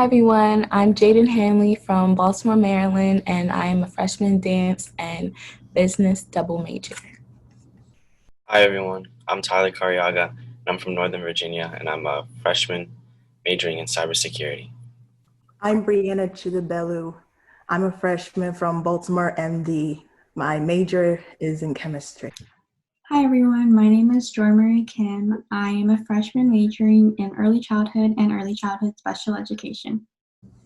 Hi everyone, I'm Jaiden Hanley from Baltimore, Maryland, and I am a freshman dance and business double major. Hi everyone, I'm Tyler Cariaga, and I'm from Northern Virginia, and I'm a freshman majoring in cybersecurity. I'm Breanna Chidebelu. I'm a freshman from Baltimore, MD. My major is in chemistry. Hi everyone, my name is Joy Marie Kim. I am a freshman majoring in early childhood and early childhood special education.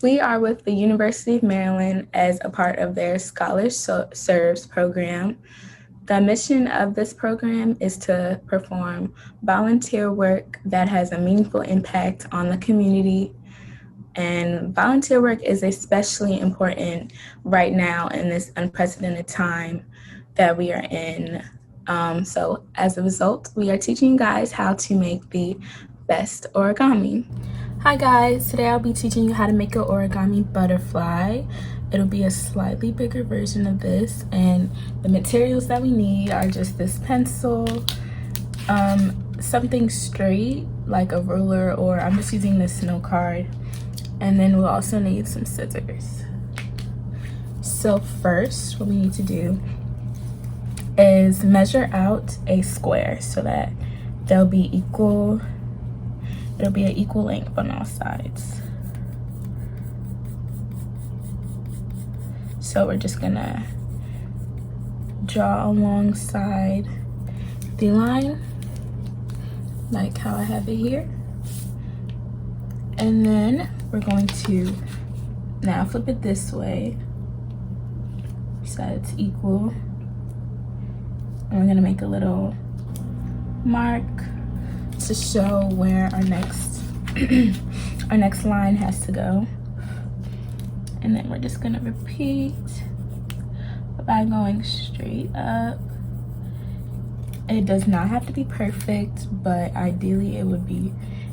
We are with the University of Maryland as a part of their Scholars Serves program. The mission of this program is to perform volunteer work that has a meaningful impact on the community. And volunteer work is especially important right now in this unprecedented time that we are in. So as a result, we are teaching you guys how to make the best origami. Hi guys, today I'll be teaching you how to make an origami butterfly. It'll be a slightly bigger version of this, and the materials that we need are just this pencil, something straight like a ruler, or I'm just using this note card, and then we'll also need some scissors. So first, what we need to do is measure out a square so that it'll be an equal length on all sides. So we're just gonna draw alongside the line, like how I have it here. And then we're going to now flip it this way so that it's equal. And we're gonna make a little mark to show where our next our next line has to go. And then we're just gonna repeat by going straight up. It does not have to be perfect, but ideally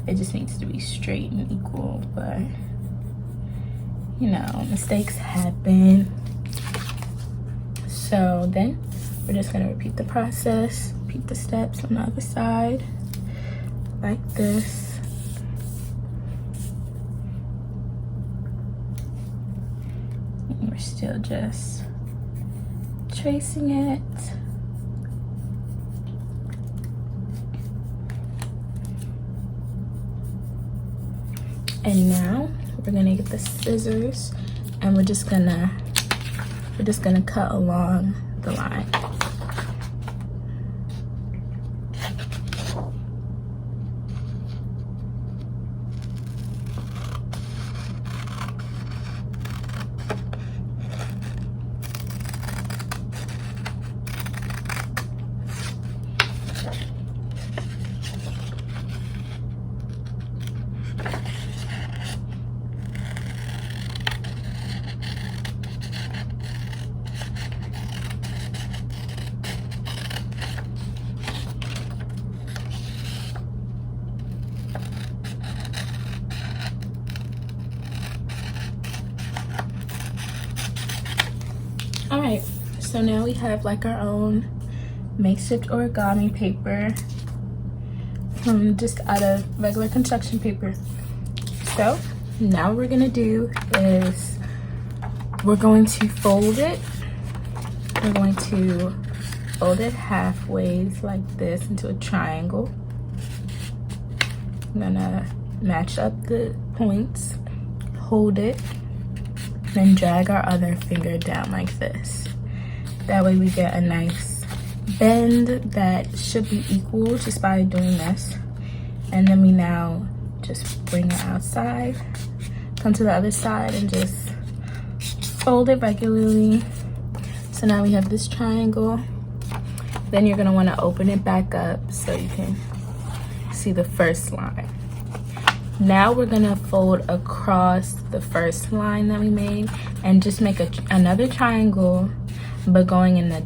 it just needs to be straight and equal, but you know, mistakes happen. So then we're just gonna repeat the process, repeat the steps on the other side, like this. And we're still just tracing it. And now we're gonna get the scissors and we're just gonna cut along the line. All right, so now we have like our own makeshift origami paper from just out of regular construction paper. So now what we're gonna do is we're going to fold it. We're going to fold it halfway like this into a triangle. I'm gonna match up the points, hold it, then drag our other finger down like this. That way we get a nice bend that should be equal just by doing this. And then we now just bring it outside, come to the other side and just fold it regularly. So now we have this triangle. Then you're gonna wanna open it back up so you can see the first line. Now we're gonna fold across the first line that we made and just make another triangle, but going in the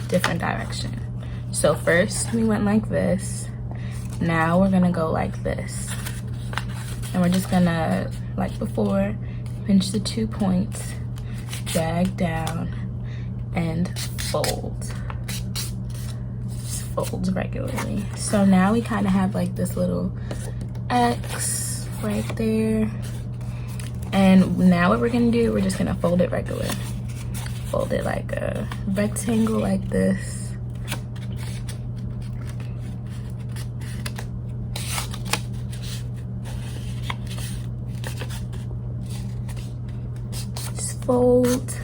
different direction. So first we went like this. Now we're gonna go like this. And we're just gonna, like before, pinch the 2 points, drag down, and fold. Just fold regularly. So now we kind of have like this little X right there. And now what we're gonna do, we're just gonna fold it regular. Fold it like a rectangle like this. Just fold,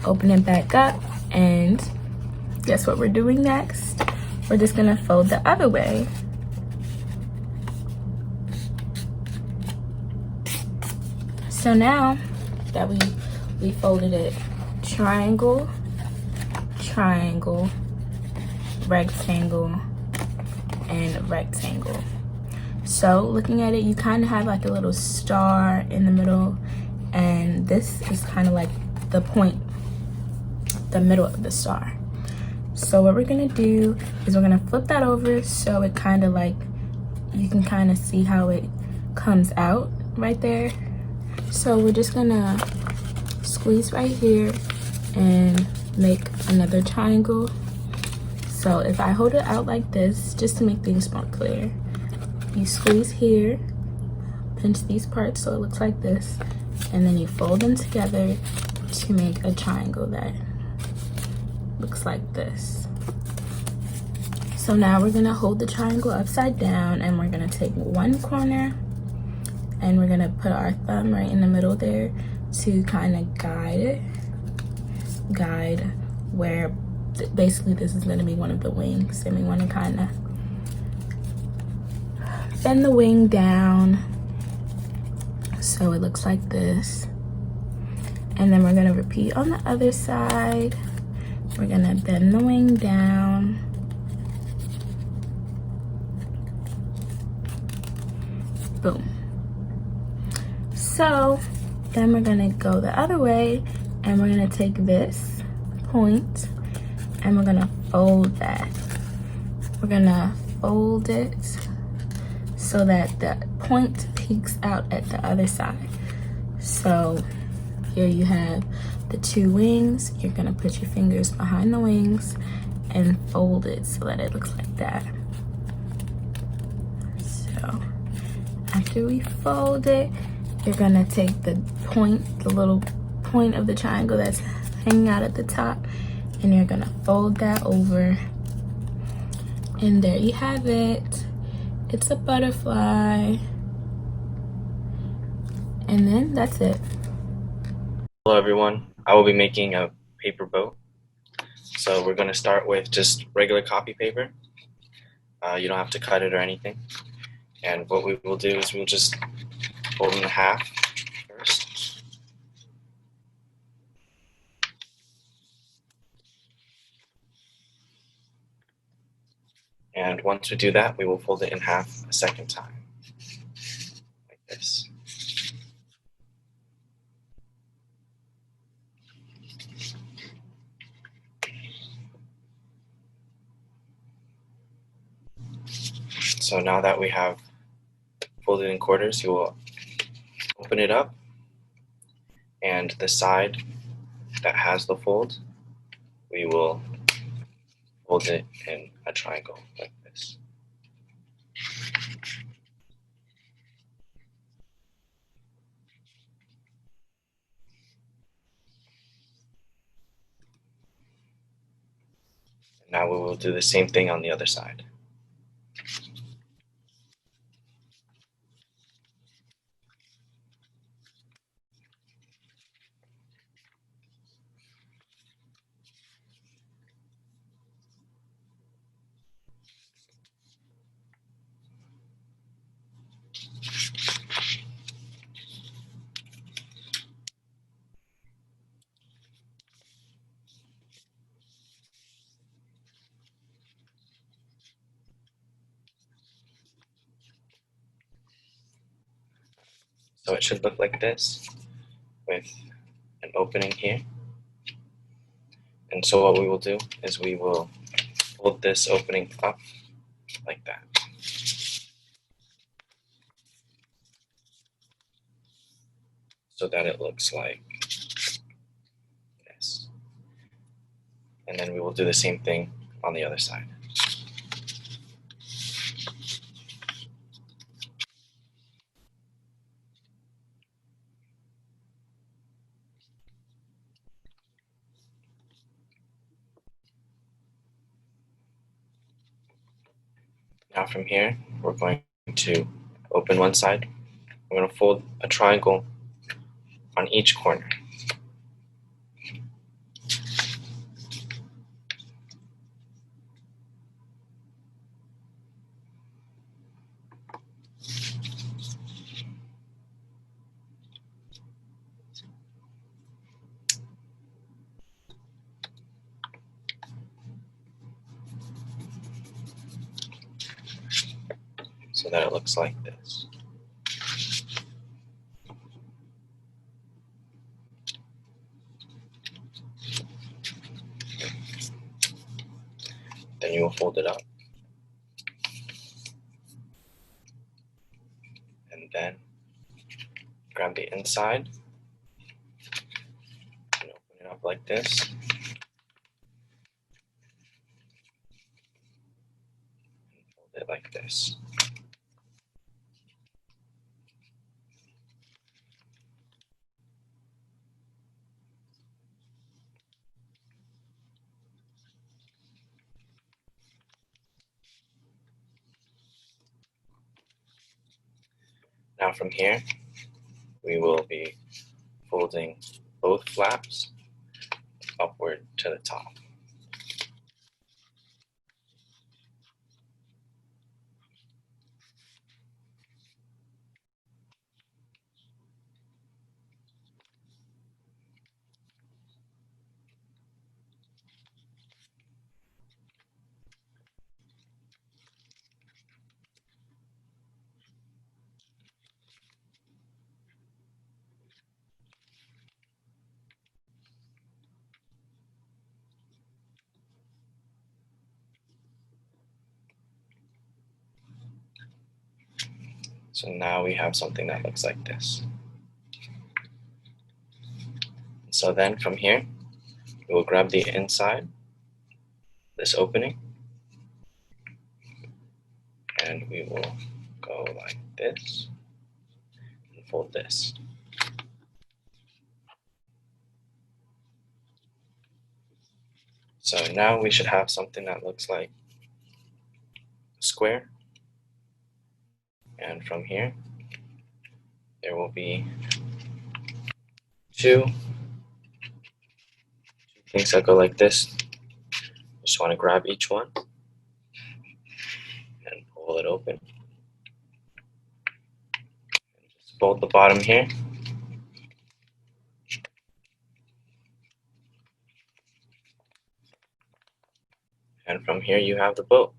open it back up, and guess what we're doing next? We're just gonna fold the other way. So now that we folded it, triangle, triangle, rectangle, and rectangle. So looking at it, you kind of have like a little star in the middle, and this is kind of like the point, the middle of the star. So what we're gonna do is we're gonna flip that over so it kind of like, you can kind of see how it comes out right there. So we're just gonna squeeze right here and make another triangle. So if I hold it out like this, just to make things more clear, you squeeze here, pinch these parts so it looks like this, and then you fold them together to make a triangle that looks like this. So now we're gonna hold the triangle upside down, and we're gonna take one corner and we're gonna put our thumb right in the middle there to kind of guide where basically this is gonna be one of the wings, and we wanna kind of bend the wing down so it looks like this. And then we're gonna repeat on the other side. We're gonna bend the wing down. Boom. So then we're gonna go the other way, and we're gonna take this point and we're gonna fold that. We're gonna fold it so that the point peeks out at the other side. So here you have the two wings. You're gonna put your fingers behind the wings and fold it so that it looks like that. So after we fold it, you're gonna take the point, the little point of the triangle that's hanging out at the top, and you're gonna fold that over. And there you have it. It's a butterfly. And then that's it. Hello everyone, I will be making a paper boat. So we're going to start with just regular copy paper. You don't have to cut it or anything. And what we will do is we'll just fold it in half first. And once we do that, we will fold it in half a second time, like this. So now that we have folded in quarters, you will open it up, and the side that has the fold, we will fold it in a triangle like this. Now we will do the same thing on the other side. So it should look like this, with an opening here. And so what we will do is we will fold this opening up like that. So that it looks like this. And then we will do the same thing on the other side. Now from here, we're going to open one side. We're going to fold a triangle on each corner. So that it looks like this. Then you will fold it up. And then grab the inside and open it up like this. And fold it like this. Now from here, we will be folding both flaps upward to the top. So now we have something that looks like this. So then from here, we will grab the inside, this opening, and we will go like this and fold this. So now we should have something that looks like a square. And from here, there will be two things that go like this. Just want to grab each one and pull it open. And just fold the bottom here. And from here you have the boat.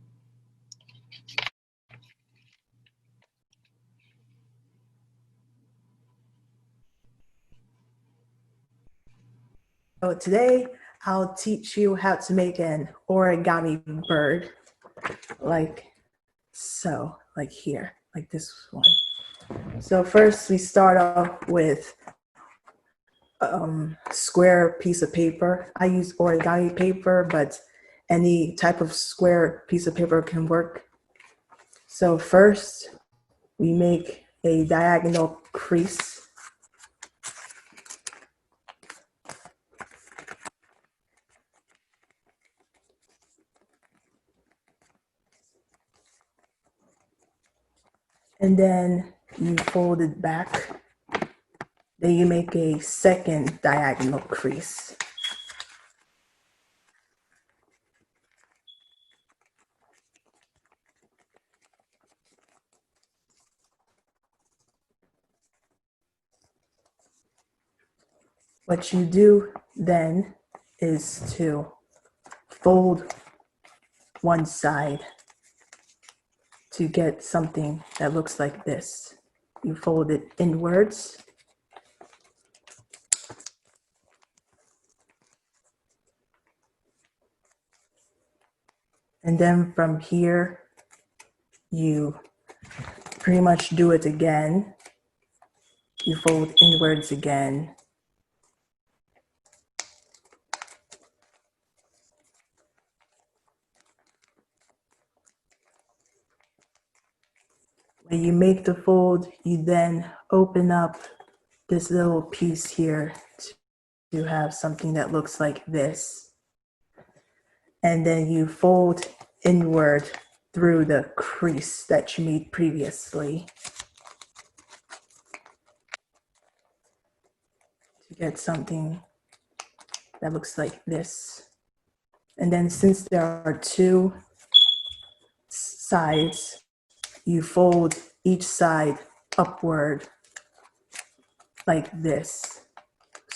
So today I'll teach you how to make an origami bird, like so, like here, like this one. So first we start off with square piece of paper. I use origami paper, but any type of square piece of paper can work. So first we make a diagonal crease. And then you fold it back. Then you make a second diagonal crease. What you do then is to fold one side to get something that looks like this. You fold it inwards. And then from here, you pretty much do it again. You fold inwards again. When you make the fold, you then open up this little piece here to have something that looks like this. And then you fold inward through the crease that you made previously to get something that looks like this. And then since there are two sides, you fold each side upward like this.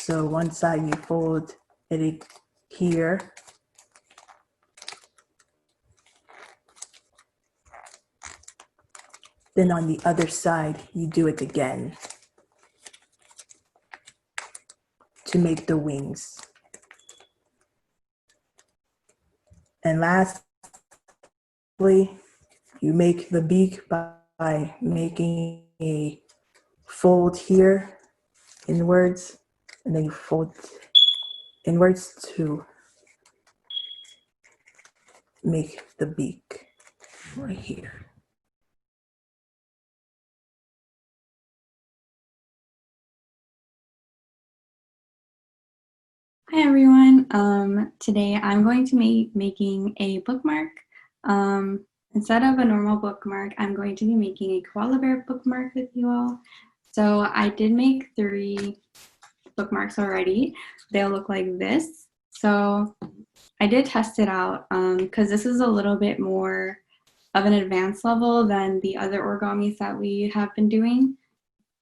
So one side you fold it here, then on the other side you do it again to make the wings. And lastly, you make the beak by making a fold here inwards, and then you fold inwards to make the beak right here. Hi everyone. Today I'm going to be making a bookmark. Instead of a normal bookmark, I'm going to be making a koala bear bookmark with you all. So I did make 3 bookmarks already. They'll look like this. So I did test it out because this is a little bit more of an advanced level than the other origamis that we have been doing.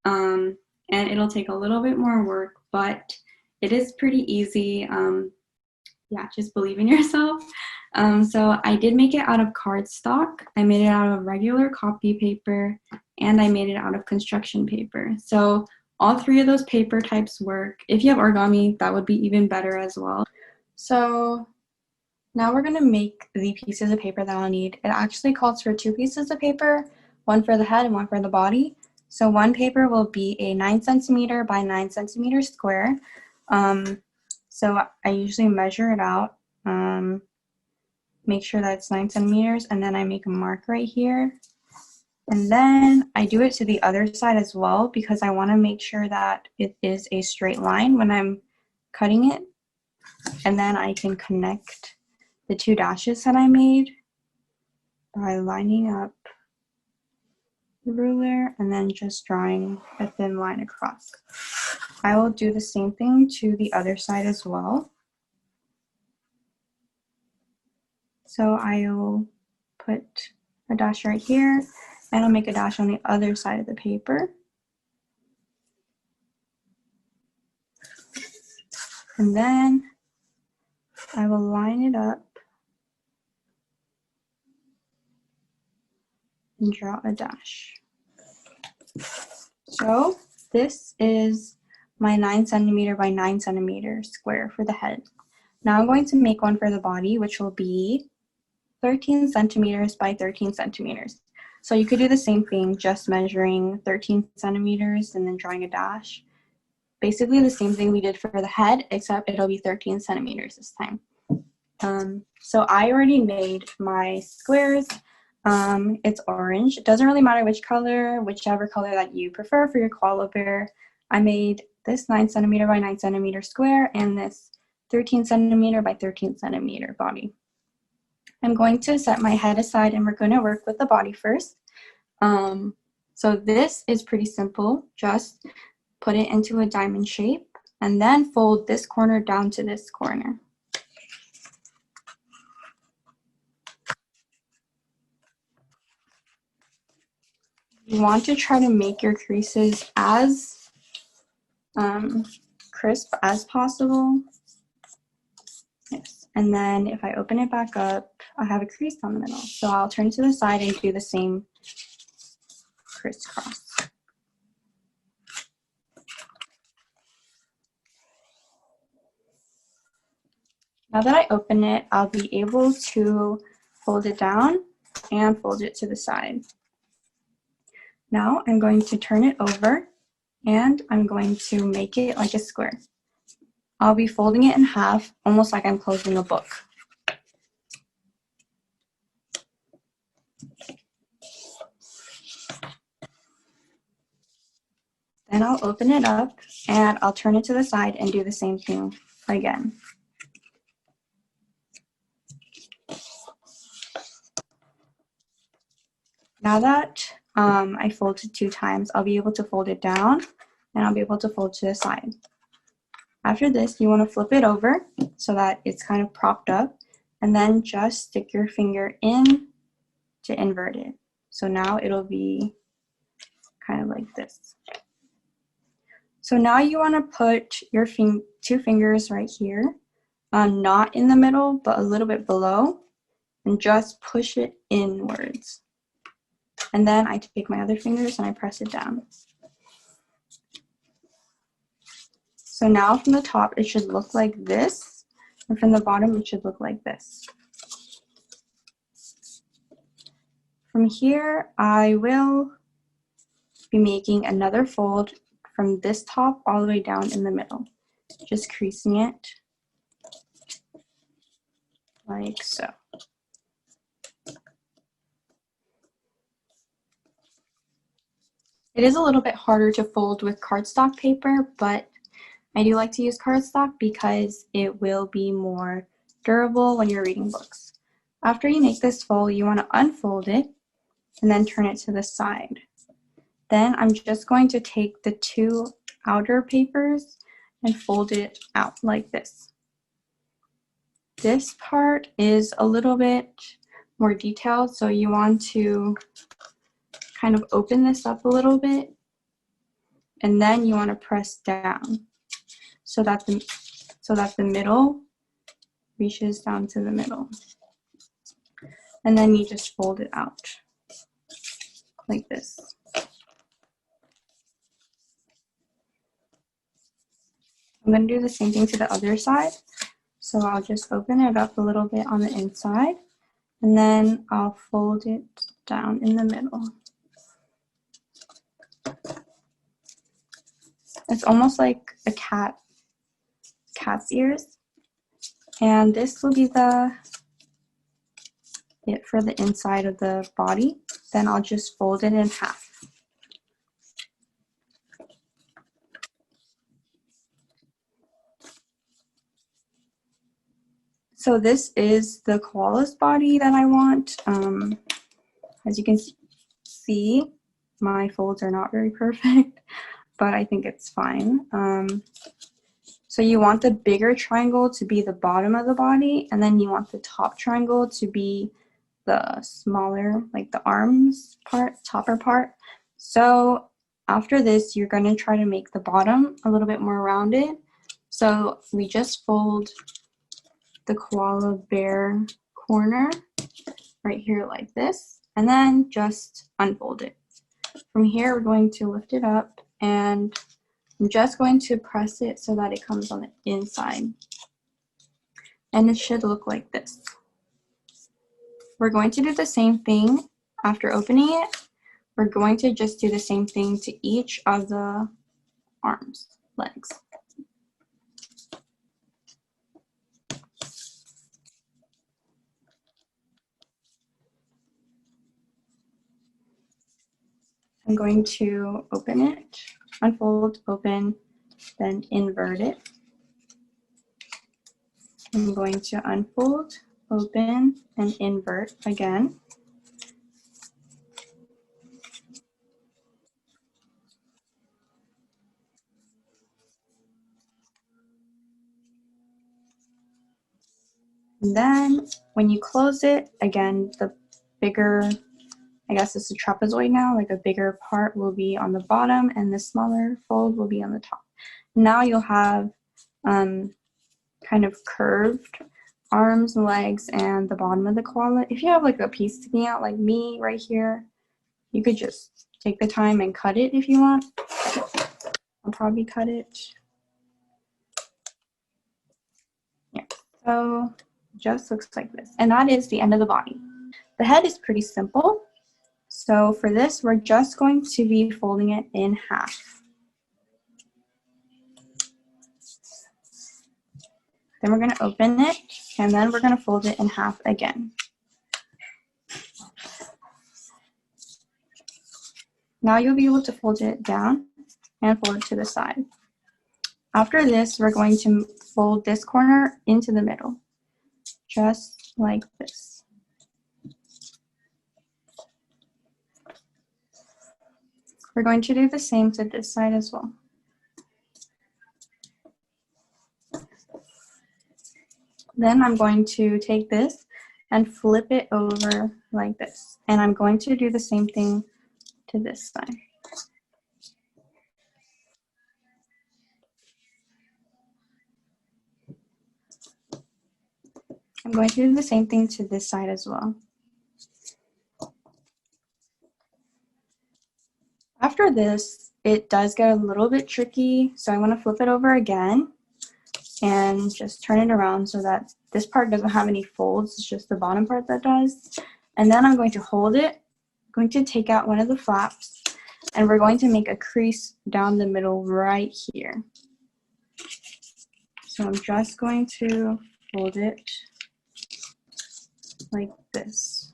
And it'll take a little bit more work, but it is pretty easy. Yeah, just believe in yourself. So I did make it out of cardstock. I made it out of regular copy paper, and I made it out of construction paper. So all 3 of those paper types work. If you have origami, that would be even better as well. So now we're gonna make the pieces of paper that I'll need. It actually calls for 2 pieces of paper, one for the head and one for the body. So one paper will be a 9 centimeter by 9 centimeter square. So I usually measure it out, make sure that it's 9 centimeters, and then I make a mark right here. And then I do it to the other side as well because I want to make sure that it is a straight line when I'm cutting it. And then I can connect the 2 dashes that I made by lining up the ruler and then just drawing a thin line across. I will do the same thing to the other side as well. So I will put a dash right here, and I'll make a dash on the other side of the paper. And then I will line it up and draw a dash. So this is my 9 centimeter by 9 centimeter square for the head. Now I'm going to make one for the body, which will be 13 centimeters by 13 centimeters. So you could do the same thing, just measuring 13 centimeters and then drawing a dash. Basically the same thing we did for the head, except it'll be 13 centimeters this time. So I already made my squares. It's orange. It doesn't really matter which color, whichever color that you prefer for your koala bear. I made this 9 centimeter by 9 centimeter square and this 13 centimeter by 13 centimeter body. I'm going to set my head aside and we're going to work with the body first. So this is pretty simple. Just put it into a diamond shape and then fold this corner down to this corner. You want to try to make your creases as crisp as possible. Yes. And then if I open it back up, I have a crease down the middle. So I'll turn to the side and do the same crisscross. Now that I open it, I'll be able to fold it down and fold it to the side. Now I'm going to turn it over and I'm going to make it like a square. I'll be folding it in half, almost like I'm closing a book. Then I'll open it up and I'll turn it to the side and do the same thing again. Now that I folded 2 times, I'll be able to fold it down and I'll be able to fold to the side. After this, you want to flip it over so that it's kind of propped up, and then just stick your finger in to invert it. So now it'll be kind of like this. So now you want to put your 2 fingers right here, not in the middle, but a little bit below, and just push it inwards. And then I take my other fingers and I press it down. So now from the top, it should look like this, and from the bottom, it should look like this. From here, I will be making another fold from this top all the way down in the middle, just creasing it like so. It is a little bit harder to fold with cardstock paper, but I do like to use cardstock because it will be more durable when you're reading books. After you make this fold, you want to unfold it and then turn it to the side. Then I'm just going to take the 2 outer papers and fold it out like this. This part is a little bit more detailed, so you want to kind of open this up a little bit, and then you want to press down so that the middle reaches down to the middle. And then you just fold it out like this. I'm going to do the same thing to the other side. So I'll just open it up a little bit on the inside, and then I'll fold it down in the middle. It's almost like a cat's ears. And this will be it for the inside of the body. Then I'll just fold it in half. So this is the koala's body that I want. As you can see, my folds are not very perfect, but I think it's fine. So you want the bigger triangle to be the bottom of the body, and then you want the top triangle to be the smaller, like the arms part, topper part. So after this, you're gonna try to make the bottom a little bit more rounded. So we just fold the koala bear corner right here like this, and then just unfold it. From here, we're going to lift it up, and I'm just going to press it so that it comes on the inside. And it should look like this. We're going to do the same thing after opening it. We're going to just do the same thing to each of the arms, legs. I'm going to open it, unfold, open, then invert it. I'm going to unfold, open, and invert again. And then when you close it, again, the bigger, I guess it's a trapezoid now, like a bigger part will be on the bottom and the smaller fold will be on the top. Now you'll have kind of curved arms and legs and the bottom of the koala. If you have like a piece sticking out like me right here, you could just take the time and cut it if you want. I'll probably cut it. Yeah, so just looks like this. And that is the end of the body. The head is pretty simple. So for this, we're just going to be folding it in half. Then we're going to open it, and then we're going to fold it in half again. Now you'll be able to fold it down and fold it to the side. After this, we're going to fold this corner into the middle, just like this. We're going to do the same to this side as well. Then I'm going to take this and flip it over like this. And I'm going to do the same thing to this side. I'm going to do the same thing to this side as well. After this, it does get a little bit tricky, so I want to flip it over again and just turn it around so that this part doesn't have any folds, it's just the bottom part that does. And then I'm going to hold it, I'm going to take out one of the flaps, and we're going to make a crease down the middle right here. So I'm just going to fold it like this.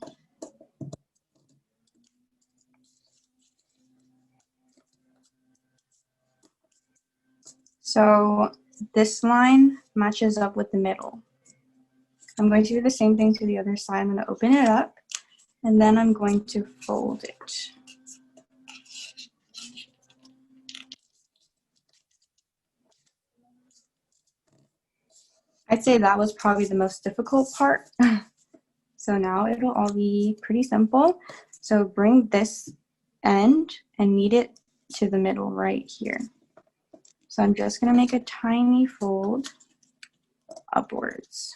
So this line matches up with the middle. I'm going to do the same thing to the other side. I'm going to open it up, and then I'm going to fold it. I'd say that was probably the most difficult part. So now it'll all be pretty simple. So bring this end and meet it to the middle right here. So I'm just gonna make a tiny fold upwards.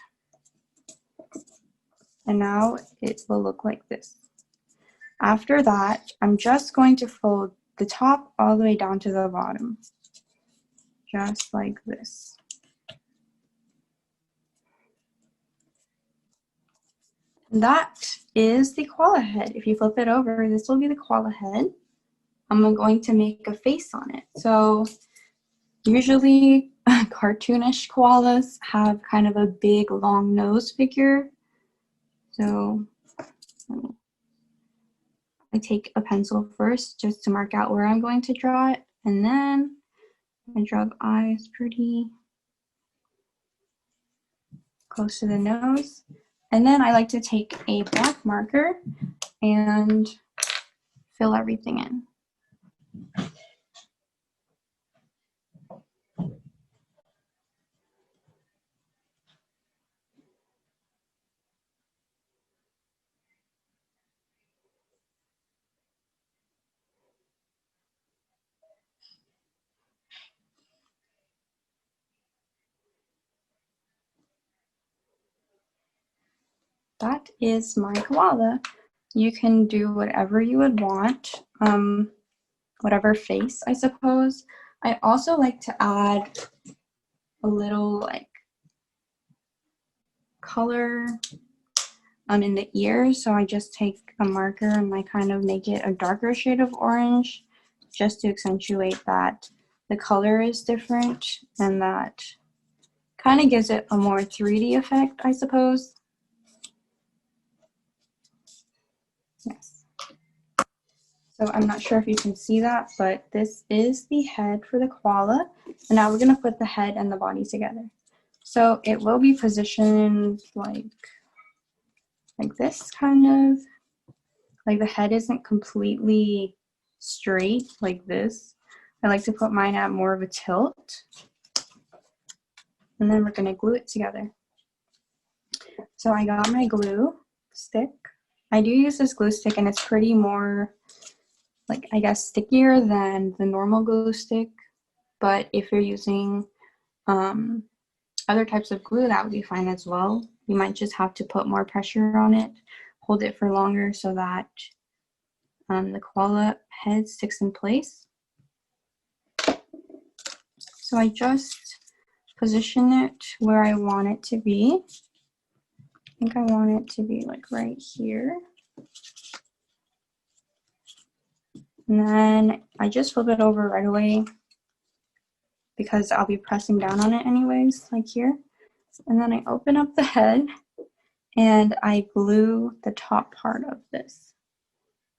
And now it will look like this. After that, I'm just going to fold the top all the way down to the bottom. Just like this. That is the koala head. If you flip it over, this will be the koala head. I'm going to make a face on it. So usually cartoonish koalas have kind of a big long nose figure. So I take a pencil first just to mark out where I'm going to draw it. And then I draw the eyes pretty close to the nose. And then I like to take a black marker and fill everything in. That is my koala. You can do whatever you would want, whatever face, I suppose. I also like to add a little like color in the ears. So I just take a marker and I kind of make it a darker shade of orange just to accentuate that the color is different, and that kind of gives it a more 3D effect, I suppose. Yes. So I'm not sure if you can see that, but this is the head for the koala. And now we're going to put the head and the body together. So it will be positioned like this, kind of. Like the head isn't completely straight like this. I like to put mine at more of a tilt. And then we're going to glue it together. So I got my glue stick. I do use this glue stick, and it's pretty more, like, I guess, stickier than the normal glue stick. But if you're using other types of glue, that would be fine as well. You might just have to put more pressure on it, hold it for longer so that the koala head sticks in place. So I just position it where I want it to be. I think I want it to be like right here. And then I just flip it over right away because I'll be pressing down on it anyways, like here. And then I open up the head and I glue the top part of this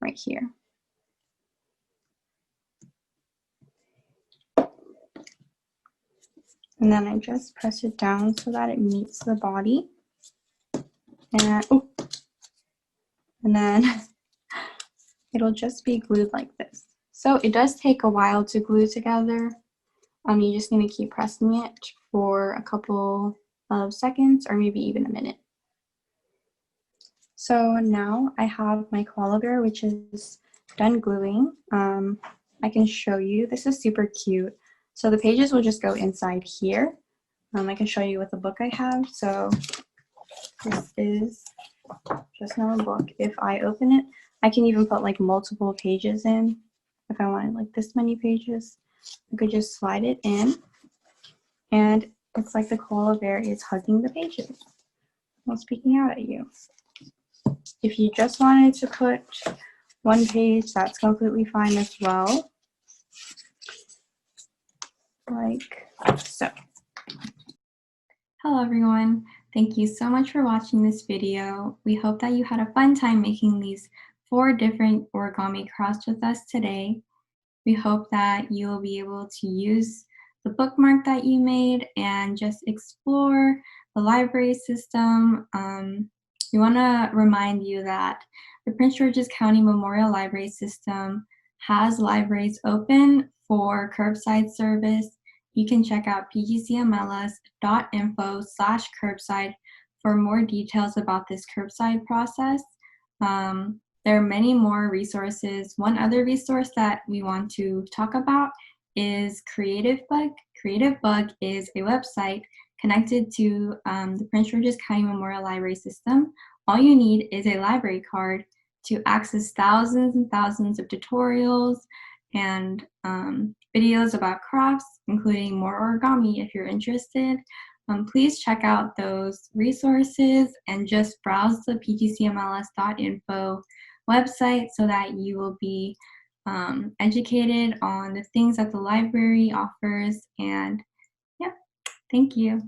right here. And then I just press it down so that it meets the body. And then it'll just be glued like this. So it does take a while to glue together. You just need to keep pressing it for a couple of seconds or maybe even a minute. So now I have my koala bear, which is done gluing. I can show you. This is super cute. So the pages will just go inside here. I can show you with the book I have. So this is just another book. If I open it, I can even put like multiple pages in. If I wanted like this many pages, I could just slide it in, and it's like the koala bear is hugging the pages while speaking out at you. If you just wanted to put one page, that's completely fine as well. Like so. Hello everyone. Thank you so much for watching this video. We hope that you had a fun time making these 4 different origami crafts with us today. We hope that you will be able to use the bookmark that you made and just explore the library system. We want to remind you that the Prince George's County Memorial Library System has libraries open for curbside service. You can check out pgcmls.info/curbside for more details about this curbside process. There are many more resources. One other resource that we want to talk about is Creative Bug. Creative Bug is a website connected to the Prince George's County Memorial Library System. All you need is a library card to access thousands and thousands of tutorials and videos about crafts, including more origami if you're interested. Please check out those resources and just browse the pgcmls.info website so that you will be educated on the things that the library offers. And yeah, thank you.